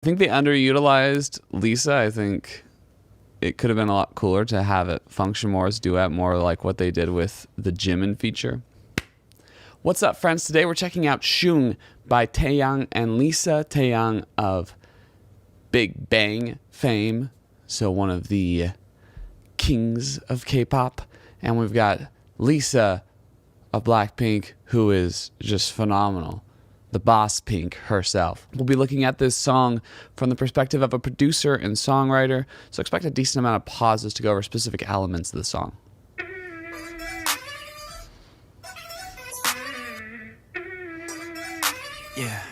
I think they underutilized Lisa. I think it could have been a lot cooler to have it function more as a duet, more like what they did with the Jimin feature. What's up, friends? Today we're checking out Shoong by Taeyang and Lisa. Taeyang of Big Bang fame, so one of the kings of K-pop. And we've got Lisa of BlackPink, who is just phenomenal. The boss Pink herself. We'll be looking at this song from the perspective of a producer and songwriter, so expect a decent amount of pauses to go over specific elements of the song. Yeah.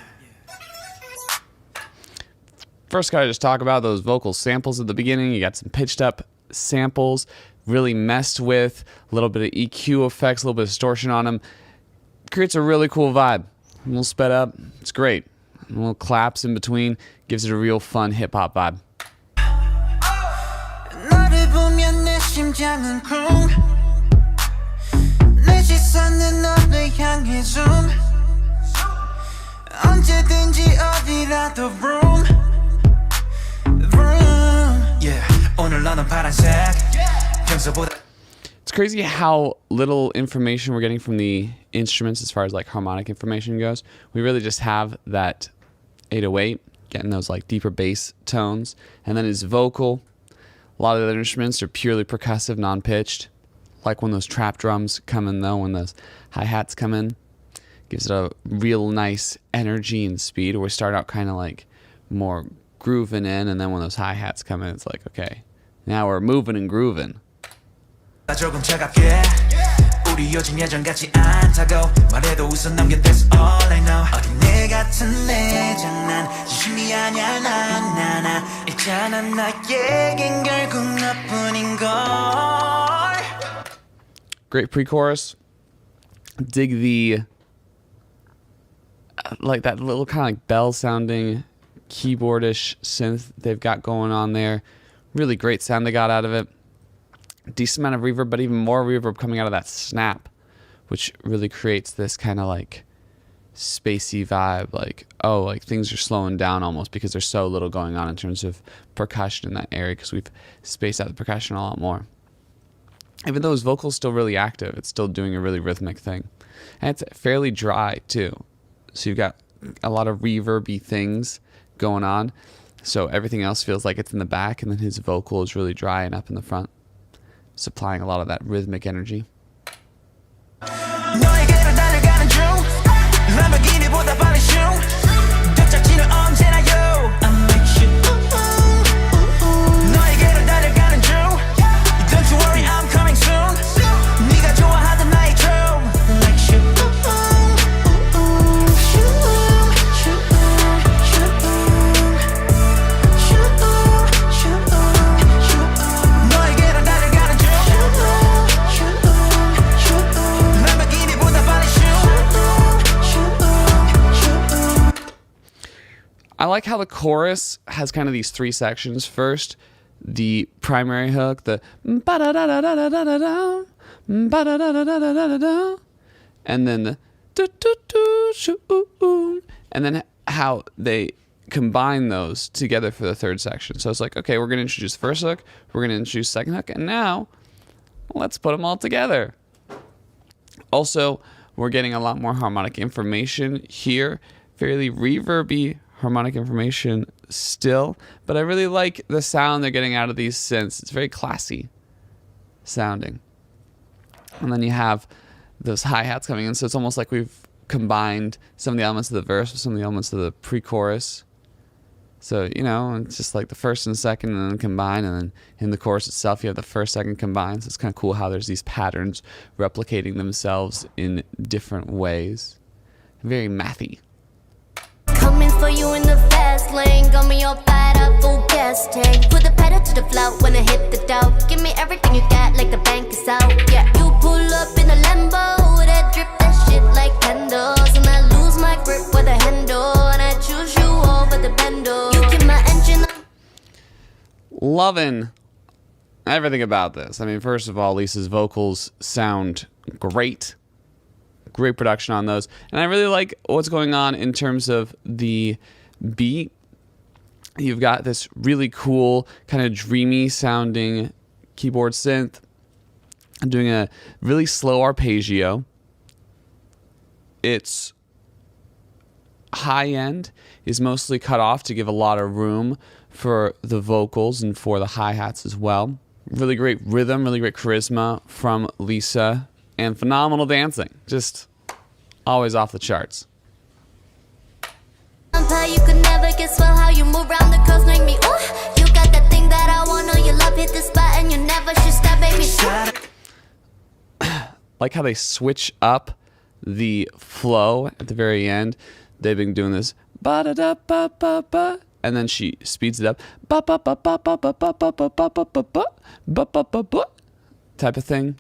First, gotta just talk about those vocal samples at the beginning. You got some pitched up samples, really messed with, a little bit of EQ effects, a little bit of distortion on them. Creates a really cool vibe. A little sped up, it's great. A little claps in between, gives it a real fun hip hop vibe. It's crazy how little information we're getting from the instruments as far as like harmonic information goes. We really just have that 808, getting those like deeper bass tones, and then his vocal. A lot of the other instruments are purely percussive, non-pitched. Like when those trap drums come in though, when those hi-hats come in, gives it a real nice energy and speed. We start out kind of like more grooving in, and then when those hi-hats come in, it's like, okay, now we're moving and grooving. 조금 차갑게 우리 요즘 예전같지 않다고 말해도 웃어 넘겨 that's all I know 어린애 같은 내 장난 진심이 아냐 나나나 있잖아 나에겐 결국 너뿐인걸. Great pre-chorus. Dig the like that little kind of like bell sounding keyboardish synth they've got going on there. Really great sound they got out of it. Decent amount of reverb, but even more reverb coming out of that snap, which really creates this kind of like spacey vibe, like, oh, like things are slowing down almost because there's so little going on in terms of percussion in that area, because we've spaced out the percussion a lot more. Even though his vocal's still really active, it's still doing a really rhythmic thing. And it's fairly dry too. So you've got a lot of reverby things going on. So everything else feels like it's in the back, and then his vocal is really dry and up in the front, supplying a lot of that rhythmic energy. I like how the chorus has kind of these three sections. First, the primary hook, the ba-da-da-da-da-da-da-da, ba-da-da-da-da-da-da-da, and then the do-do-do-shoo-oo, and then how they combine those together for the third section. So it's like, okay, we're going to introduce the first hook, we're going to introduce second hook, and now let's put them all together. Also, we're getting a lot more harmonic information here, fairly reverby harmonic information still, but I really like the sound they're getting out of these synths. It's very classy sounding. And then you have those hi-hats coming in, so it's almost like we've combined some of the elements of the verse with some of the elements of the pre-chorus. So, you know, it's just like the first and second and then combine, and then in the chorus itself you have the first, second combined. So it's kind of cool how there's these patterns replicating themselves in different ways. Very mathy. Coming for you in the fast lane, got me all fired up, full gas tank. Put the pedal to the floor when I hit the dough. Give me everything you got, like the bank is out. Yeah, you pull up in a Lambo, that drip that shit like candles, and I lose my grip with the handle, and I choose you over the bando. You keep my engine. Loving everything about this. I mean, first of all, Lisa's vocals sound great. Great production on those, and I really like what's going on in terms of the beat. You've got this really cool, kind of dreamy sounding keyboard synth doing a really slow arpeggio. Its high end is mostly cut off to give a lot of room for the vocals and for the hi-hats as well. Really great rhythm, really great charisma from Lisa, and phenomenal dancing. Just always off the charts. You could never guess well how you move around the curves make me ooh. You got that thing that I want, know you love hit the spot and you never should stop, baby. Like how they switch up the flow at the very end. They've been doing this ba da da ba ba ba, and then she speeds it up ba ba ba ba ba ba ba ba ba ba ba ba ba ba ba ba type of thing.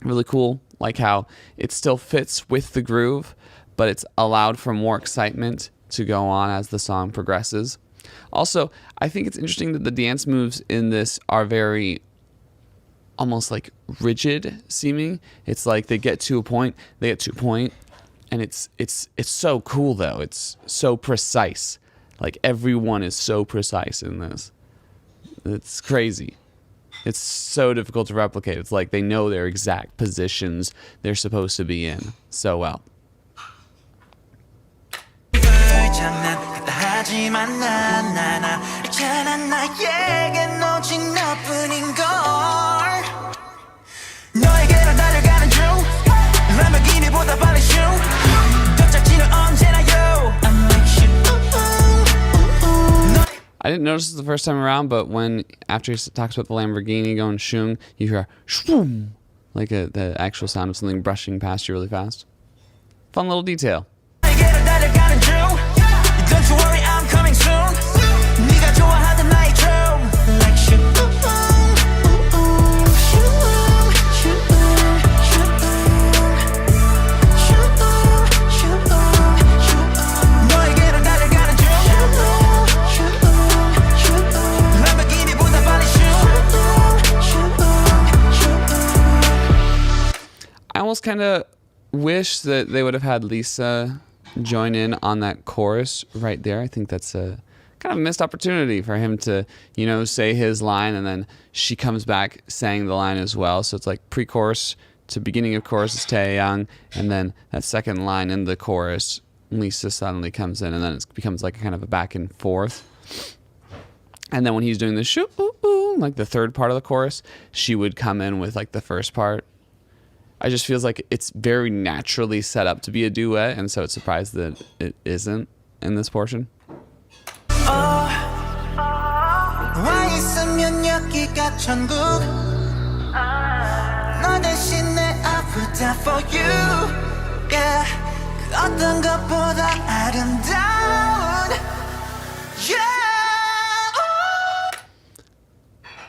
Really cool. Like how it still fits with the groove, but it's allowed for more excitement to go on as the song progresses. Also, I think it's interesting that the dance moves in this are very almost like rigid seeming. It's like they get to a point, and it's so cool though. It's so precise. Like everyone is so precise in this. It's crazy. It's so difficult to replicate. It's like they know their exact positions they're supposed to be in so well. I didn't notice this the first time around, but when after he talks about the Lamborghini going Shoong, you hear a shwoom, like the actual sound of something brushing past you really fast. Fun little detail. Don't you worry, I'm coming soon. 네가 좋아하던 나이처럼 like shoom. 너에게로 달려가는 중. 람보르기니보다 빨리 I almost kind of wish that they would have had Lisa join in on that chorus right there. I think that's a kind of missed opportunity for him to, you know, say his line and then she comes back saying the line as well. So it's like pre-chorus to beginning of chorus is Taeyang, and then that second line in the chorus, Lisa suddenly comes in, and then it becomes like kind of a back and forth. And then when he's doing the shoo ooh ooh, like the third part of the chorus, she would come in with like the first part. I just feels like it's very naturally set up to be a duet, and so it's surprised that it isn't in this portion.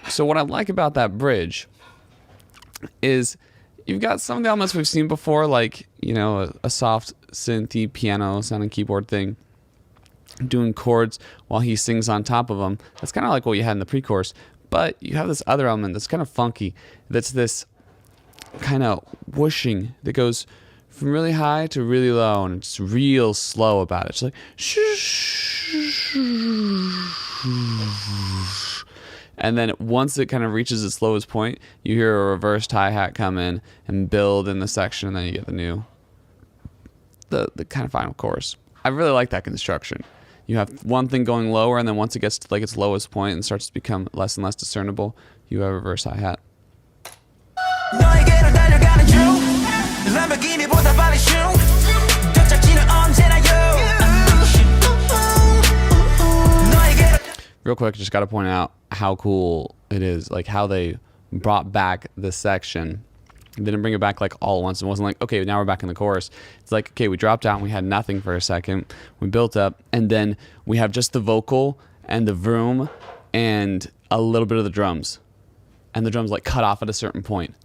So what I like about that bridge is you've got some of the elements we've seen before, like, you know, a soft synthy piano sounding keyboard thing, doing chords while he sings on top of them. That's kind of like what you had in the pre-chorus. But you have this other element that's kind of funky. That's this kind of whooshing that goes from really high to really low, and it's real slow about it. It's like and then once it kind of reaches its lowest point, you hear a reversed hi-hat come in and build in the section, and then you get the kind of final chorus. I really like that construction. You have one thing going lower, and then once it gets to like its lowest point and starts to become less and less discernible, you have a reverse hi-hat. Real quick, just got to point out how cool it is, like how they brought back this section. They didn't bring it back like all at once. It wasn't like, okay, now we're back in the chorus. It's like, okay, we dropped out and we had nothing for a second. We built up, and then we have just the vocal and the vroom and a little bit of the drums. And the drums like cut off at a certain point.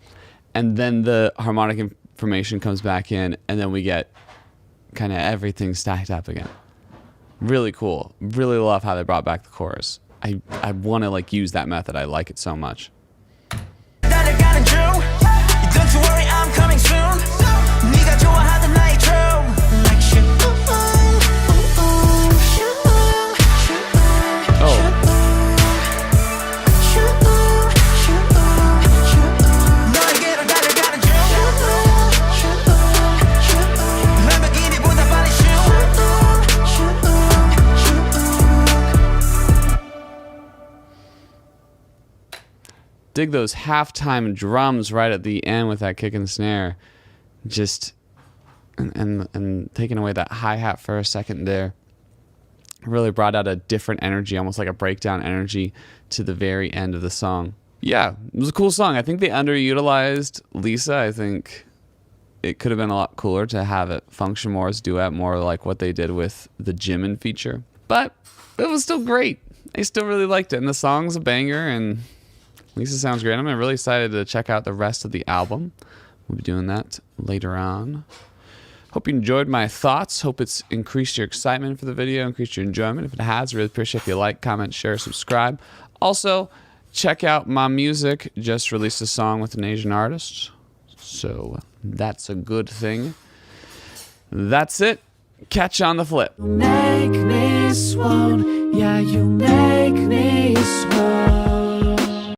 And then the harmonic information comes back in, and then we get kind of everything stacked up again. Really cool. Really love how they brought back the chorus. I want to like use that method. I like it so much. Don't you worry, I'm coming soon. 네가 좋아하던 나이처럼 like shoom. dig those halftime drums right at the end with that kick and snare. Just and taking away that hi-hat for a second there. Really brought out a different energy, almost like a breakdown energy to the very end of the song. Yeah, it was a cool song. I think they underutilized Lisa. I think it could have been a lot cooler to have it function more as duet, more like what they did with the Jimin feature. But it was still great. I still really liked it. And the song's a banger, and Lisa sounds great. I'm really excited to check out the rest of the album. We'll be doing that later on. Hope you enjoyed my thoughts. Hope it's increased your excitement for the video, increased your enjoyment. If it has, really appreciate if you like, comment, share, subscribe. Also, check out my music. Just released a song with an Asian artist, so that's a good thing. That's it. Catch you on the flip. Make me swoon, yeah, you make me swoon.